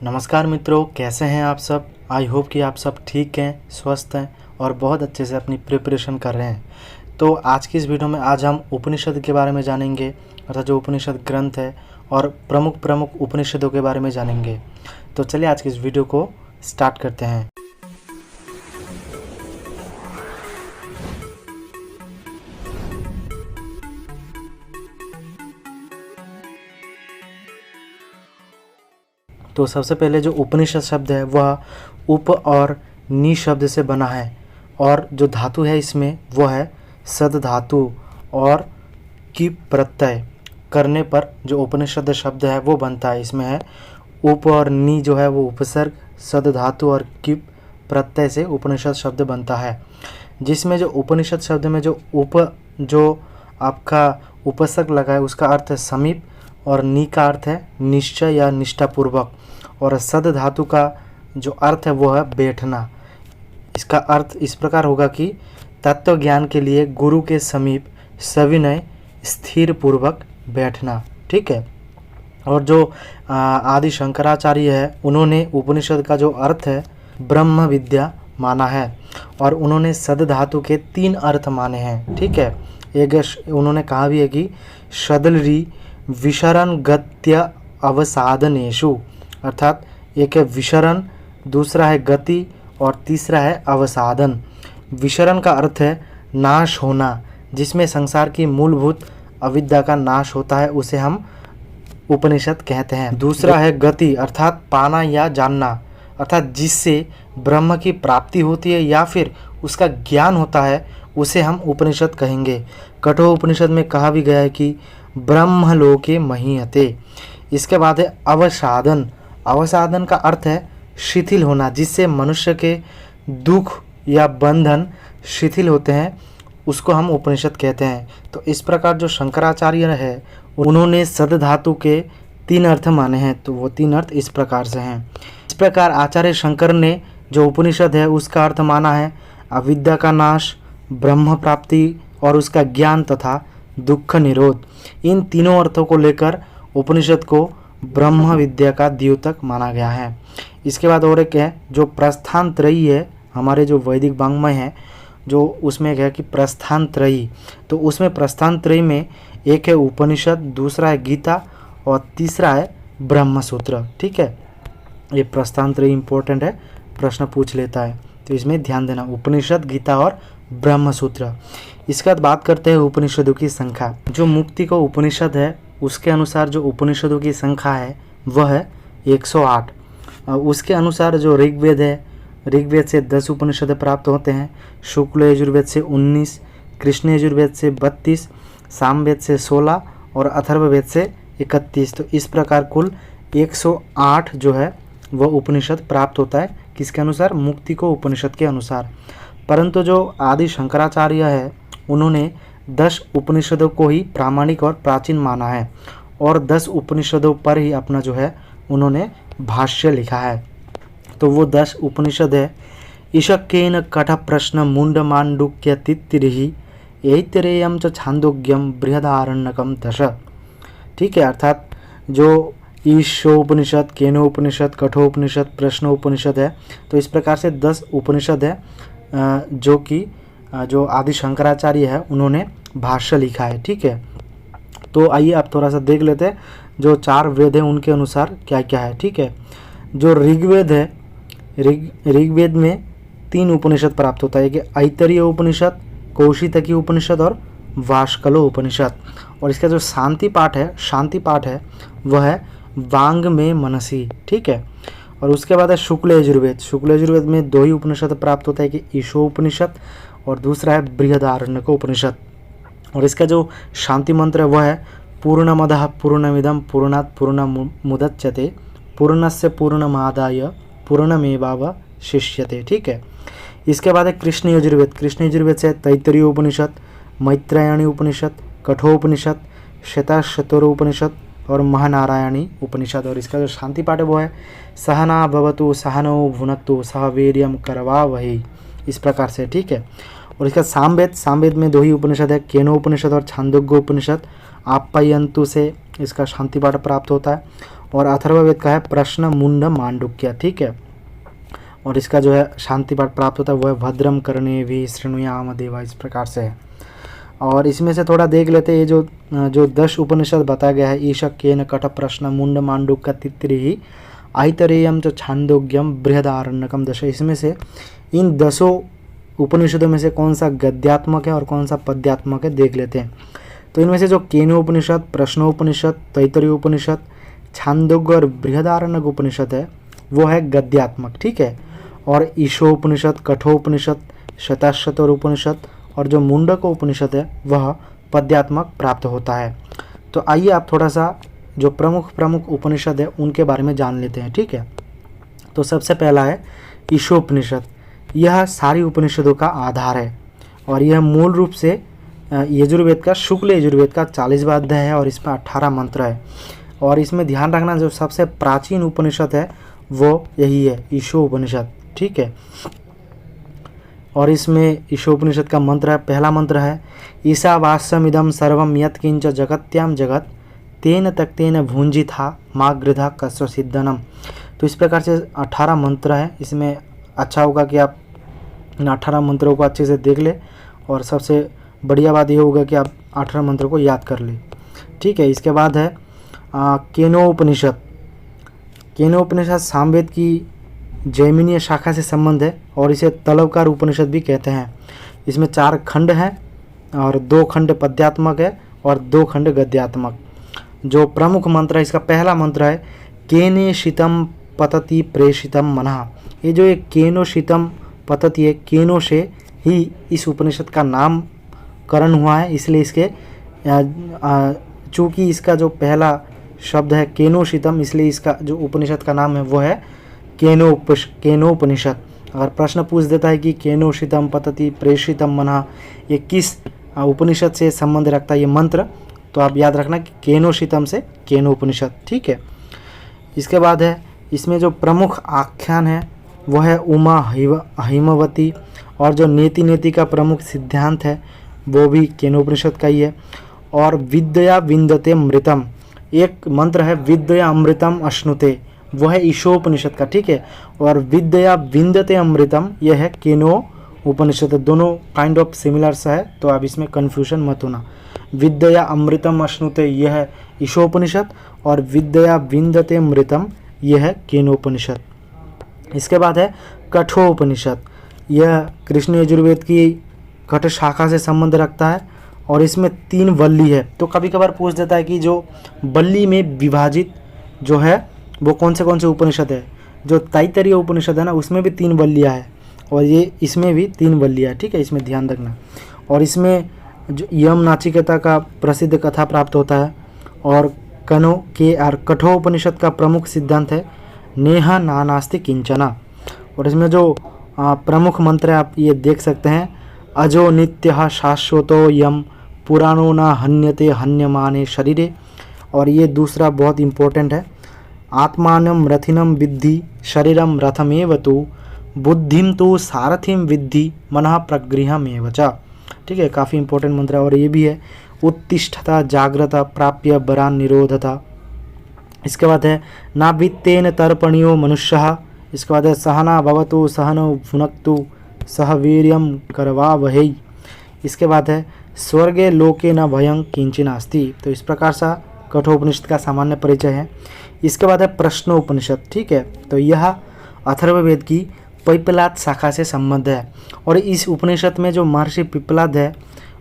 नमस्कार मित्रों, कैसे हैं आप सब। आई होप कि आप सब ठीक हैं, स्वस्थ हैं और बहुत अच्छे से अपनी प्रिपरेशन कर रहे हैं। तो आज की इस वीडियो में आज हम उपनिषद के बारे में जानेंगे, अर्थात जो उपनिषद ग्रंथ है और प्रमुख प्रमुख उपनिषदों के बारे में जानेंगे। तो चलिए आज की इस वीडियो को स्टार्ट करते हैं। तो सबसे पहले जो उपनिषद शब्द है वह उप और नि शब्द से बना है और जो धातु है इसमें वह है सद धातु और की प्रत्यय करने पर जो उपनिषद शब्द है वो बनता है। इसमें है उप और नि जो है वो उपसर्ग, सद धातु और की प्रत्यय से उपनिषद शब्द बनता है। जिसमें जो उपनिषद शब्द में जो आपका उपसर्ग लगा है उसका अर्थ है समीप और नि का अर्थ है निश्चय या निष्ठापूर्वक और सद धातु का जो अर्थ है वो है बैठना। इसका अर्थ इस प्रकार होगा कि तत्व ज्ञान के लिए गुरु के समीप सविनय स्थिर पूर्वक बैठना। ठीक है। और जो आदि शंकराचार्य है उन्होंने उपनिषद का जो अर्थ है ब्रह्म विद्या माना है और उन्होंने सद धातु के 3 अर्थ माने हैं। ठीक है। एक उन्होंने कहा भी है कि शदलरी विशरण गत्य अवसाधनेषु, अर्थात एक है विशरण, दूसरा है गति और तीसरा है अवसाधन। विशरण का अर्थ है नाश होना, जिसमें संसार की मूलभूत अविद्या का नाश होता है, उसे हम उपनिषद कहते हैं। दूसरा है गति, अर्थात पाना या जानना, अर्थात जिससे ब्रह्म की प्राप्ति होती है या फिर उसका ज्ञान होता है, उसे हम उपनिषद कहेंगे। कठोर उपनिषद में कहा भी गया है कि ब्रह्मलोके महीयते। इसके बाद है अवसाधन। अवसाधन का अर्थ है शिथिल होना, जिससे मनुष्य के दुख या बंधन शिथिल होते हैं, उसको हम उपनिषद कहते हैं। तो इस प्रकार जो शंकराचार्य है उन्होंने सद धातु के 3 अर्थ माने हैं। तो वो 3 अर्थ इस प्रकार से हैं। इस प्रकार आचार्य शंकर ने जो उपनिषद है उसका अर्थ माना है अविद्या का नाश, ब्रह्म प्राप्ति और उसका ज्ञान तथा दुख निरोध। इन तीनों अर्थों को लेकर उपनिषद को ब्रह्म विद्या का द्योतक माना गया है। इसके बाद और एक है जो प्रस्थान त्रयी है, हमारे जो वैदिक वाङ्मय है जो उसमें है कि प्रस्थान त्रयी। तो उसमें प्रस्थान त्रयी में एक है उपनिषद, दूसरा है गीता और तीसरा है ब्रह्म सूत्र। ठीक है। ये प्रस्थान त्रयी इंपॉर्टेंट है, प्रश्न पूछ लेता है, तो इसमें ध्यान देना, उपनिषद, गीता और ब्रह्म सूत्र। इसके बाद बात करते हैं उपनिषदों की संख्या। जो मुक्ति को उपनिषद है उसके अनुसार जो उपनिषदों की संख्या है वह है 108। उसके अनुसार जो ऋग्वेद है, ऋग्वेद से 10 उपनिषद प्राप्त होते हैं, शुक्ल यजुर्वेद से 19, कृष्ण यजुर्वेद से 32, सामवेद से 16 और अथर्ववेद से 31। तो इस प्रकार कुल 108 जो है वह उपनिषद प्राप्त होता है। किसके अनुसार? मुक्ति को उपनिषद के अनुसार। परंतु जो आदि शंकराचार्य है उन्होंने 10 उपनिषदों को ही प्रामाणिक और प्राचीन माना है और 10 उपनिषदों पर ही अपना जो है उन्होंने भाष्य लिखा है। तो वो 10 उपनिषद है ईशक्येन कठ प्रश्न मुंड मांडुक्य तित्तिरिहि ऐतरेयम च छांदोग्यम बृहदारण्यकम 10। ठीक है। अर्थात जो ईशोपनिषद, केनोपनिषद, कठोपनिषद, प्रश्नोपनिषद है। तो इस प्रकार से 10 उपनिषद है जो कि जो आदि शंकराचार्य है उन्होंने भाष्य लिखा है। ठीक है। तो आइए आप थोड़ा सा देख लेते हैं जो 4 वेद है उनके अनुसार क्या क्या है। ठीक है। जो ऋग्वेद है, ऋग्वेद में 3 उपनिषद प्राप्त होता है, कि ऐतरेय उपनिषद, कौशितकी उपनिषद और वाष्कलो उपनिषद। और इसका जो शांति पाठ है वह है वांग में मनसी। ठीक है। और उसके बाद है शुक्ल यजुर्वेद। शुक्ल यजुर्वेद में 2 ही उपनिषद प्राप्त होता है, कि ईशोपनिषद और दूसरा है बृहदारण्यक उपनिषद। और इसका जो शांति मंत्र है वह है पूर्णमदः पूर्णमिदं पूर्णात् पूर्णमुदच्यते पूर्णस्य पूर्णमादाय पूर्णमेवावशिष्यते। ठीक है। इसके बाद है कृष्ण यजुर्वेद। कृष्ण यजुर्वेद से तैत्तरीय उपनिषद, मैत्रेयणी उपनिषद, कठोपनिषद, श्वेताश्वतरो उपनिषद और महानारायणी उपनिषद। और इसका जो शांति पाठ है वो है सहना भवतु सहनौ भुनक्तु सह वीर्यं करवावहै। इस प्रकार से। ठीक है। और इसका सामवेद में 2 ही उपनिषद है, केनोपनिषद और छांदोग्य उपनिषद। आप्यायन्तु से इसका शांति पाठ प्राप्त होता है। और अथर्ववेद का है प्रश्न मुंड मांडुक्य, ठीक है। और इसका जो है शांति पाठ प्राप्त होता है वो है भद्रम करणे भी शृणुयाम देवा, इस प्रकार से है। और इसमें से थोड़ा देख लेते हैं, ये जो 10 उपनिषद बताया गया है, ईशक्येन कठ प्रश्न मुंड मांडुक्य तित्रिहि आइतरेयम च छांदोग्यम बृहदारण्यकम दश, इसमें से इन 10 उपनिषदों में से कौन सा गद्यात्मक है और कौन सा पद्यात्मक है देख लेते हैं। तो इनमें से जो केनोपनिषद, प्रश्नोपनिषद, तैतरीय उपनिषद, छांदोग्य और बृहदारण्यक उपनिषद है वो है गद्यात्मक, ठीक है। और ईशोपनिषद, कठोपनिषद, शतशतर उपनिषद और जो मुंडक उपनिषद है वह पद्यात्मक प्राप्त होता है। तो आइए आप थोड़ा सा जो प्रमुख उपनिषद है उनके बारे में जान लेते हैं, ठीक है। तो सबसे पहला है ईशोपनिषद। यह सारी उपनिषदों का आधार है और यह मूल रूप से यजुर्वेद का, शुक्ल यजुर्वेद का 40वां अध्याय है और इसमें 18 मंत्र है। और इसमें ध्यान रखना जो सबसे प्राचीन उपनिषद है वो यही है, ईशोपनिषद, ठीक है। और इसमें ईशोपनिषद का मंत्र है, पहला मंत्र है ईशावास्यमिदं सर्वं यत् किंच जगत्याम जगत तेन तक्तेन भुंजिथा मागृधा कस्य सिद्धनम। तो इस प्रकार से 18 मंत्र है। इसमें अच्छा होगा कि आप इन 18 मंत्रों को अच्छे से देख ले और सबसे बढ़िया बात यह होगा कि आप 18 मंत्रों को याद कर ले, ठीक है। इसके बाद है केनोपनिषद। केनोपनिषद सामवेद की जैमिनीय शाखा से संबंध है और इसे तलवकार उपनिषद भी कहते हैं। इसमें 4 खंड हैं और 2 खंड पद्यात्मक है और 2 खंड गद्यात्मक। जो प्रमुख मंत्र है, इसका पहला मंत्र है केने शीतम पतति प्रेषितम मनः। ये जो एक केनो शीतम पतति है, केनो से ही इस उपनिषद का नामकरण हुआ है, इसलिए इसके चूँकि इसका जो पहला शब्द है केनोशितम, इसलिए इसका जो उपनिषद का नाम है वो है केनोपनिषद। अगर प्रश्न पूछ देता है कि केनोशितम पतति प्रेषितम मनः ये किस उपनिषद से संबंध रखता है ये मंत्र, तो आप याद रखना कि केनोशितम से केनोपनिषद, ठीक है। इसके बाद है इसमें जो प्रमुख आख्यान है वो है उमा हिमवती और जो नेति नेति का प्रमुख सिद्धांत है वो भी केनोपनिषद का ही है। और विद्या विंदते अमृतम, एक मंत्र है विद्या अमृतम अश्नुते, वो है ईशोपनिषद का, ठीक है। और विद्या विंदते अमृतम यह है केनो उपनिषद। दोनों काइंड ऑफ सिमिलर्स है, तो आप इसमें कन्फ्यूजन मत होना। विद्या अमृतम अश्नुते यह है ईशोपनिषद और विद्या विंदते अमृतम यह है केनोपनिषद। इसके बाद है कठोपनिषद। यह कृष्ण यजुर्वेद की कठ शाखा से संबंध रखता है और इसमें 3 वल्ली है। तो कभी कभार पूछ देता है कि जो वल्ली में विभाजित जो है वो कौन से उपनिषद है। जो तैतरीय उपनिषद है ना, उसमें भी 3 वल्लियाँ है और ये इसमें भी 3 वल्लियाँ है, ठीक है, इसमें ध्यान रखना। और इसमें जो यम नाचिकेता का प्रसिद्ध कथा प्राप्त होता है। और कठोपनिषद का प्रमुख सिद्धांत है नेहा नानास्ति किंचना। और इसमें जो प्रमुख मंत्र है आप ये देख सकते हैं, अजो नित्यः शाश्वतो यम पुराणो न हन्यते हन्यमाने शरीरे। और ये दूसरा बहुत इंपॉर्टेंट है, आत्मानं रथिनं विद्धि शरीरम रथमेव तु बुद्धिम तु सारथिम विद्धि मनः प्रगृहमेव च, ठीक है, काफ़ी इंपॉर्टेंट मंत्र है। और ये भी है उत्तिष्ठता जाग्रता प्राप्य बरान निरोधता। इसके बाद है ना वित्तेन तर्पणियो मनुष्यः। इसके बाद है सहना भवतु सहनो भुनक्तु सह वीर्यम करवावहै। इसके बाद है स्वर्गे लोके न भयं किंचिन अस्ति। तो इस प्रकार सा कठोपनिषद का सामान्य परिचय है। इसके बाद है प्रश्नोपनिषद, ठीक है। तो यह अथर्ववेद की पिप्पलाद शाखा से संबंध है और इस उपनिषद में जो महर्षि पिप्पलाद है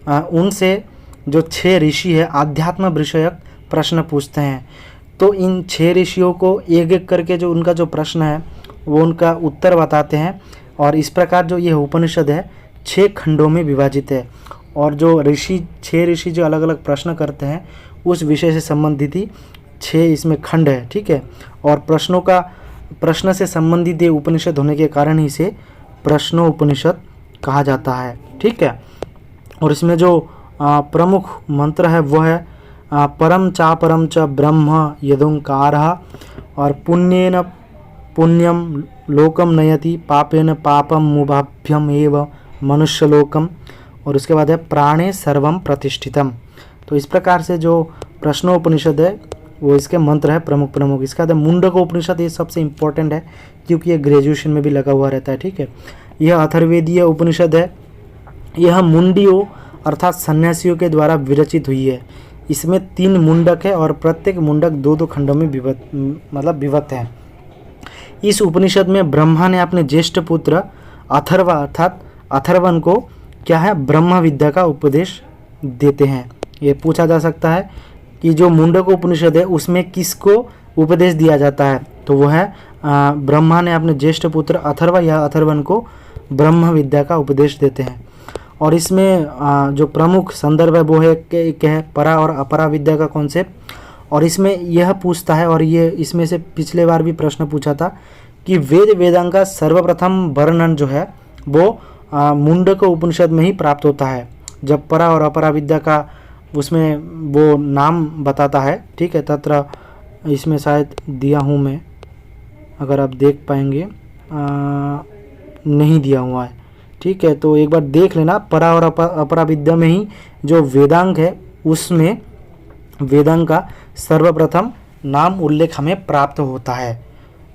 उनसे जो 6 ऋषि है आध्यात्म विषयक प्रश्न पूछते हैं। तो इन 6 ऋषियों को एक एक करके जो उनका जो प्रश्न है वो उनका उत्तर बताते हैं। और इस प्रकार जो यह उपनिषद है 6 खंडों में विभाजित है और जो 6 ऋषि जो अलग अलग प्रश्न करते हैं उस विषय से संबंधित ही 6 इसमें खंड है, ठीक है। और प्रश्न से संबंधित ये उपनिषद होने के कारण ही इसे प्रश्नोपनिषद कहा जाता है, ठीक है। और इसमें जो प्रमुख मंत्र है वो है परम च ब्रह्म यदुंकारः और पुण्येन पुण्यम लोकम नयति पापेन पापम मुभाभ्यम एव मनुष्यलोकम। और उसके बाद है प्राणे सर्वम प्रतिष्ठितम। तो इस प्रकार से जो प्रश्नोपनिषद है वो इसके मंत्र है प्रमुख प्रमुख। इसका बाद मुंडक उपनिषद, ये सबसे इम्पोर्टेंट है क्योंकि ये ग्रेजुएशन में भी लगा हुआ रहता है, ठीक है। यह अथर्वेदीय उपनिषद है। यह मुंडियों अर्थात सन्यासियों के द्वारा विरचित हुई है। इसमें 3 मुंडक है और प्रत्येक मुंडक 2-2 खंडों में विभक्त है। इस उपनिषद में ब्रह्मा ने अपने ज्येष्ठ पुत्र अथर्वा अर्थात अथर्वन को क्या है, ब्रह्म विद्या का उपदेश देते हैं। ये पूछा जा सकता है कि जो मुंडक उपनिषद है उसमें किसको उपदेश दिया जाता है, तो वो है ब्रह्मा ने अपने ज्येष्ठ पुत्र अथर्वा या अथर्वन को ब्रह्म विद्या का उपदेश देते हैं। और इसमें जो प्रमुख संदर्भ है वो है एक है परा और अपरा विद्या का कॉन्सेप्ट। और इसमें यह पूछता है, और ये इसमें से पिछले बार भी प्रश्न पूछा था कि वेदांग का सर्वप्रथम वर्णन जो है वो मुंडक उपनिषद में ही प्राप्त होता है, जब परा और अपरा विद्या का उसमें वो नाम बताता है, ठीक है। तत्र इसमें शायद दिया हूँ मैं, अगर आप देख पाएंगे, नहीं दिया हुआ है, ठीक है। तो एक बार देख लेना, परा और अपरा विद्या में ही जो वेदांग है उसमें वेदांग का सर्वप्रथम नाम उल्लेख हमें प्राप्त होता है,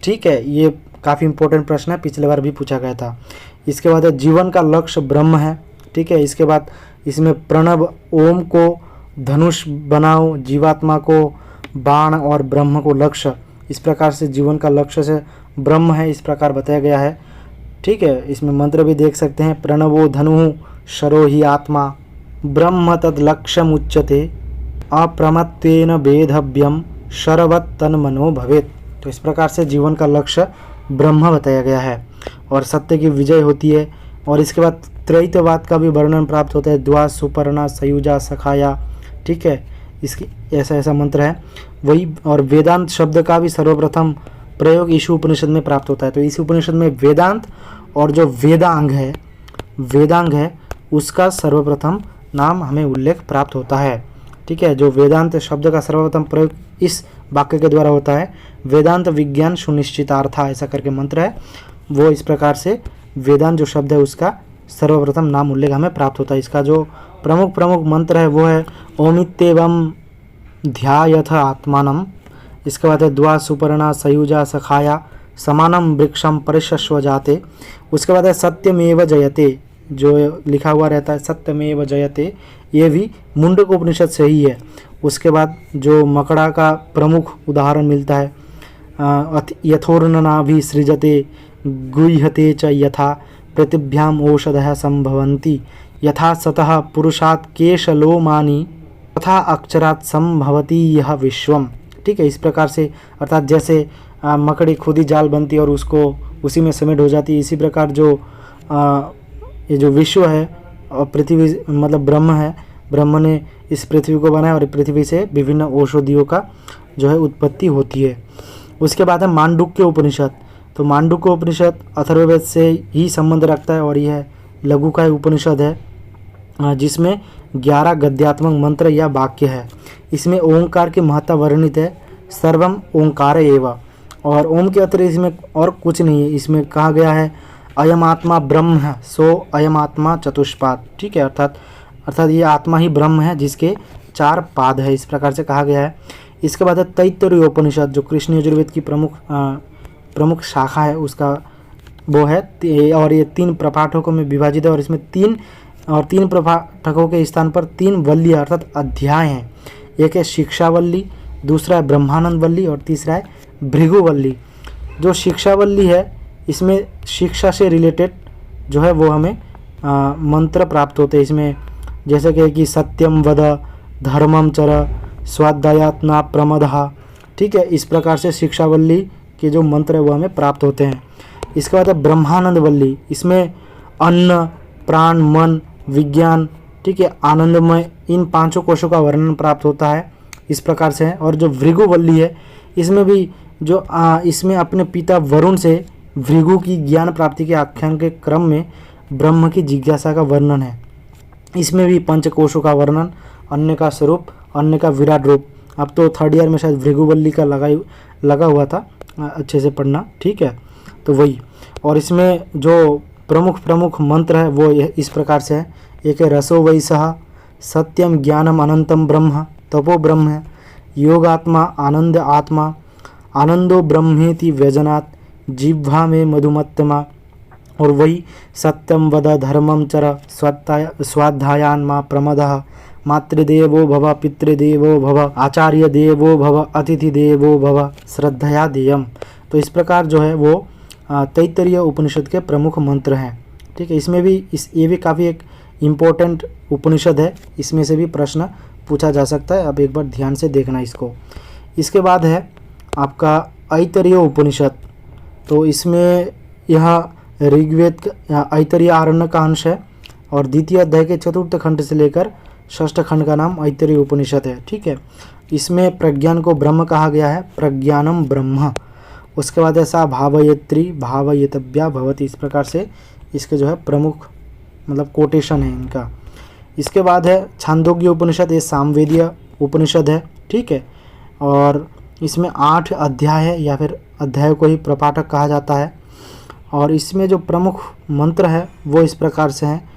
ठीक है। ये काफ़ी इंपॉर्टेंट प्रश्न है, पिछले बार भी पूछा गया था। इसके बाद जीवन का लक्ष्य ब्रह्म है, ठीक है। इसके बाद इसमें प्रणव ओम को धनुष बनाओ, जीवात्मा को बाण और ब्रह्म को लक्ष्य, इस प्रकार से जीवन का लक्ष्य से ब्रह्म है, इस प्रकार बताया गया है, ठीक है। इसमें मंत्र भी देख सकते हैं, प्रणवो धनु शरो ही आत्मा ब्रह्म तद लक्ष्यम उच्यते अप्रमत्तेन वेधव्यम शरवत् तन्मनो भवेत्। तो इस प्रकार से जीवन का लक्ष्य ब्रह्म बताया गया है और सत्य की विजय होती है। और इसके बाद त्रैतवाद का भी वर्णन प्राप्त होता है, द्वा सुपर्णा सयुजा सखाया, ठीक है। इसकी ऐसा मंत्र है वही। और वेदांत शब्द का भी सर्वप्रथम प्रयोग इस उपनिषद में प्राप्त होता है। तो इस उपनिषद में वेदांत और जो वेदांग है उसका सर्वप्रथम नाम हमें उल्लेख प्राप्त होता है, ठीक है। जो वेदांत शब्द का सर्वप्रथम प्रयोग इस वाक्य के द्वारा होता है, वेदांत विज्ञान सुनिश्चितार्थ, ऐसा करके मंत्र है वो। इस प्रकार से वेदांत जो शब्द है उसका सर्वप्रथम नाम उल्लेख हमें प्राप्त होता है। इसका जो प्रमुख मंत्र है वो है ओमित्येवं ध्यायथ आत्मानम। इसके बाद है द्वा सुपर्णा सयुजा सखाया समानम वृक्षम परिशस्व जाते। उसके बाद है सत्यमेव जयते, जो लिखा हुआ रहता है सत्यमेव जयते, ये भी मुंडक उपनिषद से ही है। उसके बाद जो मकड़ा का प्रमुख उदाहरण मिलता है, यथोर्ननाभि सृजते गुह्यते च यथा पृथिव्याम औषधः संभवन्ति यथा सतः पुरुषात् केशलोमानि तथा अक्षरात् संभवति यह विश्वम, ठीक है। इस प्रकार से अर्थात जैसे मकड़ी खुद ही जाल बनती है और उसको उसी में समेट हो जाती है, इसी प्रकार जो ये जो विश्व है और पृथ्वी मतलब ब्रह्म है, ब्रह्म ने इस पृथ्वी को बनाया और पृथ्वी से विभिन्न औषधियों का जो है उत्पत्ति होती है। उसके बाद है मांडुक्य उपनिषद। तो मांडुक्य उपनिषद अथर्ववेद से ही संबंध रखता है और यह लघुकाय उपनिषद है जिसमें 11 गद्यात्मक मंत्र या वाक्य है। इसमें ओंकार की महत्ता वर्णित है, सर्वम ओंकार एव, और ओम के अतिरिक्त इसमें और कुछ नहीं है। इसमें कहा गया है अयम आत्मा ब्रह्म है सो अयम आत्मा चतुष्पाद, ठीक है। अर्थात ये आत्मा ही ब्रह्म है जिसके 4 पाद है, इस प्रकार से कहा गया है। इसके बाद है तैत्तिरीय उपनिषद, जो कृष्ण यजुर्वेद की प्रमुख शाखा है उसका वो है, और ये 3 प्रपाठकों में विभाजित है। और इसमें 3 प्रपाठकों के स्थान पर 3 वल्लियाँ अर्थात अध्याय हैं। एक है शिक्षावल्ली, दूसरा है ब्रह्मानंद वल्ली और तीसरा है भृगुवल्ली। जो शिक्षावल्ली है इसमें शिक्षा से रिलेटेड जो है वो हमें मंत्र प्राप्त होते हैं। इसमें जैसे कि सत्यम वद धर्मम चर स्वाध्यायात्मा प्रमदः, ठीक है। इस प्रकार से शिक्षावल्ली के जो मंत्र है वो हमें प्राप्त होते हैं। इसके बाद है ब्रह्मानंद वल्ली, इसमें अन्न प्राण मन विज्ञान, ठीक है, आनंदमय, इन 5 कोशों का वर्णन प्राप्त होता है, इस प्रकार से है। और जो भृगुवल्ली है इसमें भी जो इसमें अपने पिता वरुण से भृगु की ज्ञान प्राप्ति के आख्यान के क्रम में ब्रह्म की जिज्ञासा का वर्णन है। इसमें भी 5 कोशों का वर्णन, अन्न का स्वरूप, अन्न का विराट रूप। अब तो 3rd ईयर में शायद भृगुवल्ली का लगा हुआ था, अच्छे से पढ़ना, ठीक है। तो वही, और इसमें जो प्रमुख मंत्र है वो इस प्रकार से है। एक है रसो वैसः सत्यम ज्ञानम अनंतम ब्रह्म, तपो ब्रह्म है। योगात्मा आनंद आत्मा, आनंदो ब्रह्मेति व्यजनात्, जिह्वा में मधुमत्तमा, और वही सत्यम वद धर्मम चर, स्वाध्यायान मा प्रमदः, मातृदेवो भव पितृदेवो भव, आचार्य देवो भव, अतिथि देवो भव, श्रद्धया देयम। तो इस प्रकार जो है वो तैत्तरीय उपनिषद के प्रमुख मंत्र हैं। ठीक है, इसमें भी ये भी काफ़ी एक इम्पोर्टेंट उपनिषद है, इसमें से भी प्रश्न पूछा जा सकता है। अब एक बार ध्यान से देखना इसको। इसके बाद है आपका ऐतरेय उपनिषद। तो इसमें यह ऋग्वेद ऐतरेय आरण्यक का अंश है और द्वितीय अध्याय के 4th खंड से लेकर 6ठ खंड का नाम ऐतरेय उपनिषद है। ठीक है, इसमें प्रज्ञान को ब्रह्म कहा गया है, प्रज्ञानम ब्रह्म। उसके बाद ऐसा भावयत्री भावयितव्या भवति, इस प्रकार से इसके जो है प्रमुख मतलब कोटेशन है इनका। इसके बाद है छांदोग्य उपनिषद, ये सामवेदीय उपनिषद है। ठीक है, और इसमें 8 अध्याय है या फिर अध्याय को ही प्रपाठक कहा जाता है। और इसमें जो प्रमुख मंत्र है वो इस प्रकार से हैं,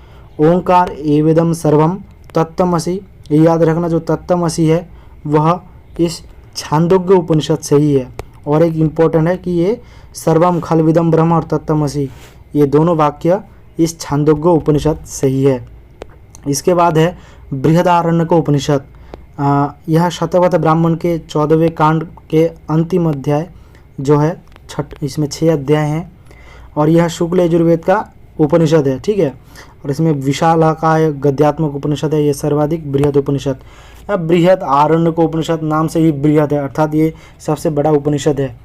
ओंकार एवेदम सर्वम तत्तमसि। ये याद रखना, जो तत्तमसि है वह इस छांदोग्य उपनिषद से ही है। और एक इम्पोर्टेंट है कि ये सर्वम खलविदम ब्रह्म और तत्तमसि, ये दोनों वाक्य इस छांदोग्य उपनिषद से ही है। इसके बाद है बृहदारण्यक उपनिषद। यह शतपथ ब्राह्मण के 14वें कांड के अंतिम अध्याय जो है इसमें 6 अध्याय हैं और यह शुक्ल यजुर्वेद का उपनिषद है। ठीक है, और इसमें विशालाकाय गद्यात्मक उपनिषद है, ये सर्वाधिक बृहद उपनिषद। बृहद आरण्यक उपनिषद नाम से ही बृहद है, अर्थात ये सबसे बड़ा उपनिषद है।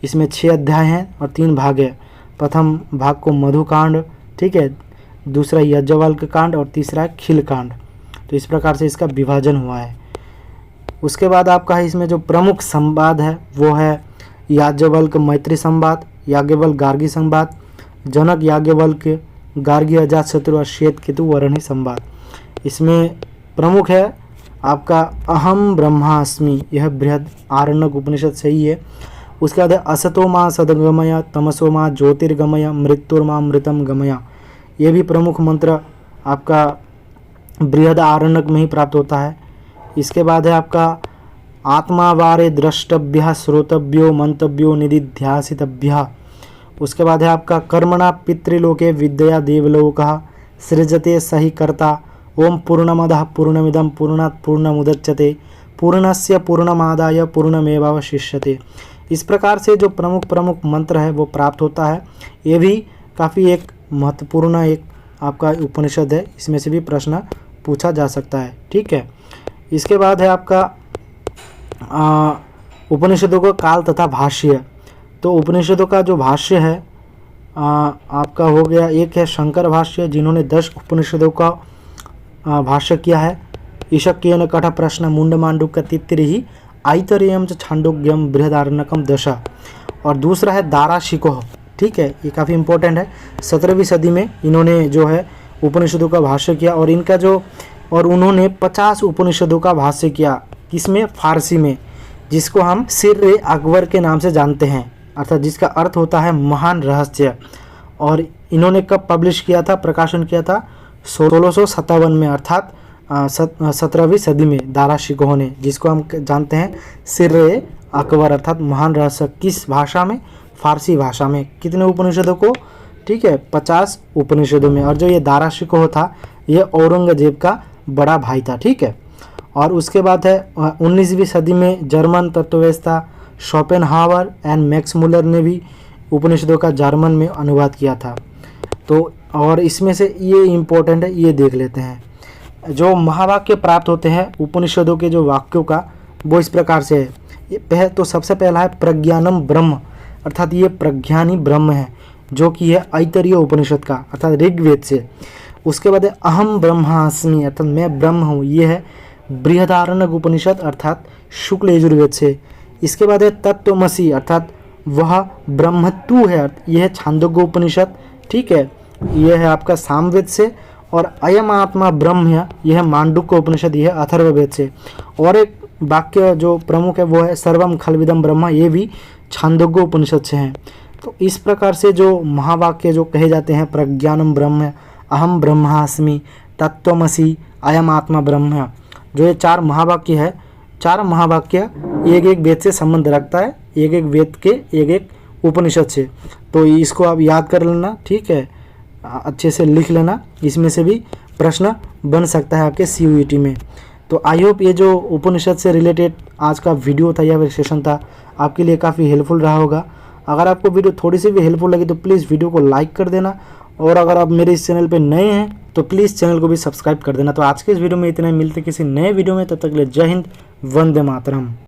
इसमें 6 अध्याय हैं और 3 भाग है। प्रथम भाग को मधुकांड, ठीक है, दूसरा यज्ञवल्क्य कांड और तीसरा खिल कांड। तो इस प्रकार से इसका विभाजन हुआ है। उसके बाद आपका है इसमें जो प्रमुख संवाद है वो है याज्ञवल्क्य मैत्री संवाद, याज्ञवल्क्य गार्गी संवाद, जनक याज्ञवल्क्य गार्गी अजातशत्रु और श्वेत केतु वर्णी संवाद। इसमें प्रमुख है आपका अहम ब्रह्मास्मि, यह बृहद आरण्यक उपनिषद से ही है। उसके बाद असतो मां सदगमय, तमसो मां ज्योतिर्गमय, मृत्युर्मां मृतम गमय, ये भी प्रमुख मंत्र आपका बृहद आरण्यक में ही प्राप्त होता है। इसके बाद है आपका आत्मावारे द्रष्टव्य श्रोतव्यो मंतव्यो निदिध्यासितव्य। उसके बाद है आपका कर्मणा पितृलोके विद्या देवलोकः सृजते सही कर्ता, ओम पूर्णमदः पूर्णमिदं पूर्णात् पूर्णमुदच्यते पूर्णस्य पूर्णमादाय पूर्णमेवावशिष्यते। इस प्रकार से जो प्रमुख मंत्र है वो प्राप्त होता है। ये भी काफ़ी एक महत्वपूर्ण एक आपका उपनिषद है, इसमें से भी प्रश्न पूछा जा सकता है। ठीक है, इसके बाद है आपका उपनिषदों का काल तथा भाष्य। तो उपनिषदों का जो भाष्य है आपका हो गया, एक है शंकर भाष्य जिन्होंने 10 उपनिषदों का भाष्य किया है। ईशक्येन कठ प्रश्न मुंडमांडुक्य तित्तिरिहि ऐतरेयं च छांदोग्यम बृहदारण्यकम दशा। और दूसरा है दाराशिकोह। ठीक है, ये काफ़ी इंपॉर्टेंट है। 17वीं सदी में इन्होंने जो है उपनिषदों का भाष्य किया और इनका जो और उन्होंने 50 उपनिषदों का भाष्य किया, किसमें? फारसी में, जिसको हम सिर्र अकबर के नाम से जानते हैं, अर्थात जिसका अर्थ होता है महान रहस्य। और इन्होंने कब पब्लिश किया था, प्रकाशन किया था? 1657 में, अर्थात 17वीं सदी में दाराशिकोह ने, जिसको हम जानते हैं सिर्र अकबर अर्थात महान रहस्य। किस भाषा में? फारसी भाषा में। कितने उपनिषदों को? ठीक है, 50 उपनिषदों में। और जो ये दाराशिकोह था ये औरंगजेब का बड़ा भाई था। ठीक है, और उसके बाद है 19वीं सदी में जर्मन तत्ववेत्ता शोपेनहावर एंड मैक्स मुलर ने भी उपनिषदों का जर्मन में अनुवाद किया था। तो और इसमें से ये इम्पोर्टेंट है, ये देख लेते हैं। जो महावाक्य प्राप्त होते हैं उपनिषदों के जो वाक्यों का, वो इस प्रकार से है। तो सबसे पहला है प्रज्ञानम ब्रह्म, अर्थात ये प्रज्ञानी ब्रह्म है, जो कि है ऐतरेय उपनिषद का, अर्थात ऋग्वेद से। उसके बाद है अहम ब्रह्मास्मि, अर्थात मैं ब्रह्म हूँ, ये है बृहदारण्यक उपनिषद अर्थात शुक्ल यजुर्वेद से। इसके बाद है तत्त्वमसि, अर्थात वह ब्रह्मत्व है, यह है छांदोग्य उपनिषद। ठीक है, यह है आपका सामवेद से। और अयम आत्मा ब्रह्म है, यह है मांडुक्य उपनिषद, यह है अथर्ववेद से। और एक वाक्य जो प्रमुख है वो है सर्वम खलविदम ब्रह्म, ये भी छांदोग्य उपनिषद से हैं। तो इस प्रकार से जो महावाक्य जो कहे जाते हैं, प्रज्ञानम ब्रह्म, अहम ब्रह्मास्मि, तत्त्वमसि, अयम आत्मा ब्रह्म, जो ये 4 महावाक्य है 4 महावाक्य एक एक वेद से संबंध रखता है, एक एक वेद के एक एक उपनिषद से। तो इसको आप याद कर लेना, ठीक है, अच्छे से लिख लेना, इसमें से भी प्रश्न बन सकता है आपके CUET में। तो आई होप ये जो उपनिषद से रिलेटेड आज का वीडियो था या फिर सेशन था आपके लिए काफ़ी हेल्पफुल रहा होगा। अगर आपको वीडियो थोड़ी सी भी हेल्पफुल लगी तो प्लीज़ वीडियो को लाइक कर देना, और अगर आप मेरे इस चैनल पे नए हैं तो प्लीज़ चैनल को भी सब्सक्राइब कर देना। तो आज के इस वीडियो में इतना ही, मिलते किसी नए वीडियो में, तब तक के लिए जय हिंद, वंदे मातरम।